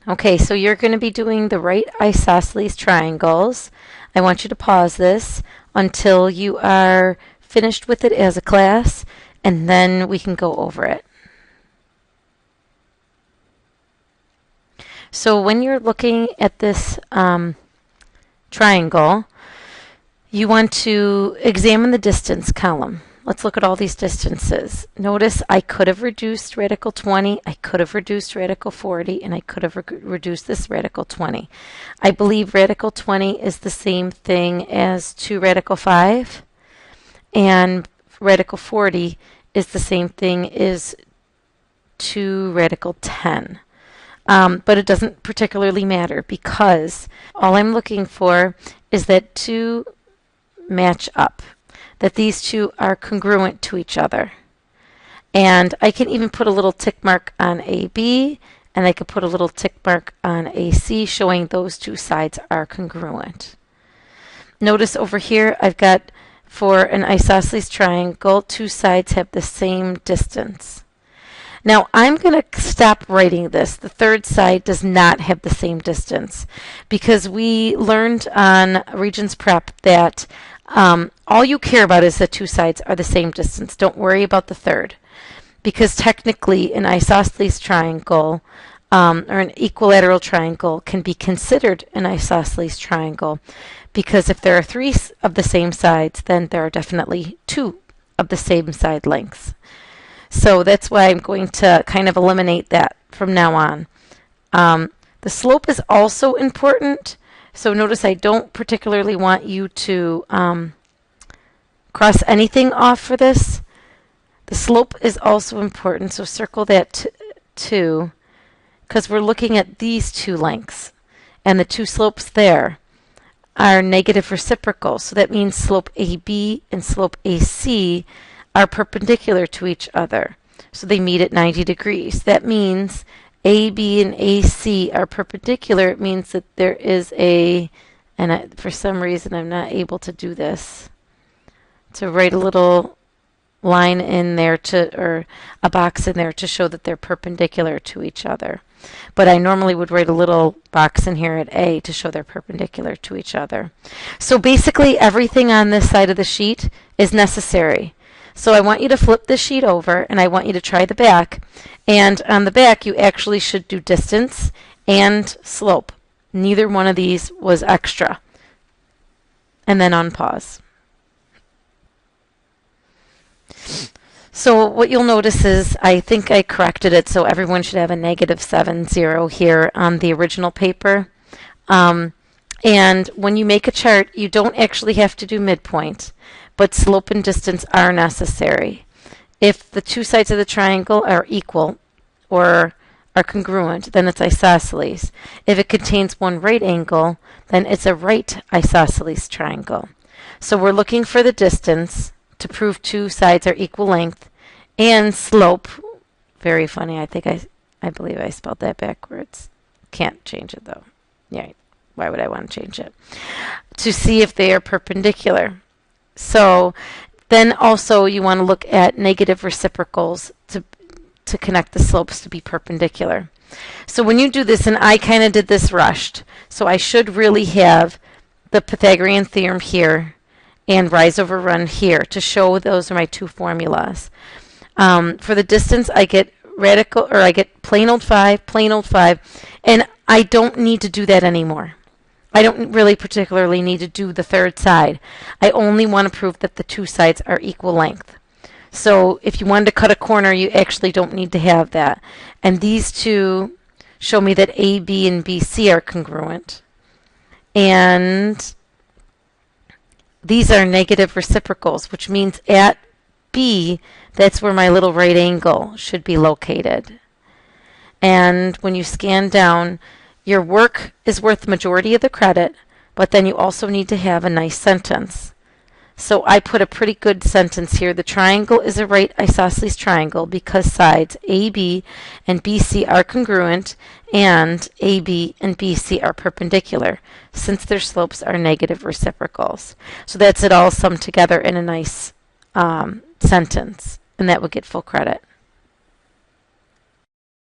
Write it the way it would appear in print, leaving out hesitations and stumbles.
Okay, so you're going to be doing the right isosceles triangles. I want you to pause this until you are finished with it as a class, and then we can go over it. So when you're looking at this triangle, you want to examine the distance column. Let's look at all these distances. Notice I could have reduced radical 20, I could have reduced radical 40, and I could have reduced this radical 20. I believe radical 20 is the same thing as 2 radical 5, and radical 40 is the same thing as 2 radical 10. But it doesn't particularly matter because all I'm looking for is that 2 match up, that these two are congruent to each other. And I can even put a little tick mark on AB, and I could put a little tick mark on AC showing those two sides are congruent. Notice over here I've got, for an isosceles triangle, 2 sides have the same distance. Now I'm going to stop writing this. The third side does not have the same distance because we learned on Regents Prep that all you care about is that 2 sides are the same distance. Don't worry about the third, because technically an isosceles triangle or an equilateral triangle can be considered an isosceles triangle because if there are 3 of the same sides, then there are definitely 2 of the same side lengths. So that's why I'm going to kind of eliminate that from now on. The slope is also important. So notice I don't particularly want you to cross anything off for this. The slope is also important, so circle that too, because we're looking at these 2 lengths. And the 2 slopes there are negative reciprocals. So that means slope AB and slope AC are perpendicular to each other. So they meet at 90 degrees. That means AB and AC are perpendicular. It means that there is for some reason I'm not able to do this, to write a little line in there or a box in there to show that they're perpendicular to each other. But I normally would write a little box in here at A to show they're perpendicular to each other. So basically everything on this side of the sheet is necessary. So I want you to flip this sheet over and I want you to try the back. And on the back you actually should do distance and slope. Neither one of these was extra. And then unpause. So what you'll notice is I think I corrected it so everyone should have a -7, here on the original paper. And when you make a chart, you don't actually have to do midpoint, but slope and distance are necessary. If the 2 sides of the triangle are equal or are congruent, then it's isosceles. If it contains 1 right angle, then it's a right isosceles triangle. So we're looking for the distance to prove 2 sides are equal length, and slope. Very funny. I believe I spelled that backwards. Can't change it though. Yeah. Why would I want to change it? To see if they are perpendicular. So then also you want to look at negative reciprocals to connect the slopes to be perpendicular. So when you do this, and I kind of did this rushed, so I should really have the Pythagorean theorem here and rise over run here to show those are my 2 formulas. For the distance, I get I get plain old 5, and I don't need to do that anymore. I don't really particularly need to do the third side. I only want to prove that the 2 sides are equal length. So if you wanted to cut a corner, you actually don't need to have that. And these 2 show me that AB and BC are congruent. And these are negative reciprocals, which means at B, that's where my little right angle should be located. And when you scan down, your work is worth the majority of the credit, but then you also need to have a nice sentence. So I put a pretty good sentence here. The triangle is a right isosceles triangle because sides AB and BC are congruent and AB and BC are perpendicular since their slopes are negative reciprocals. So that's it all summed together in a nice sentence, and that would get full credit.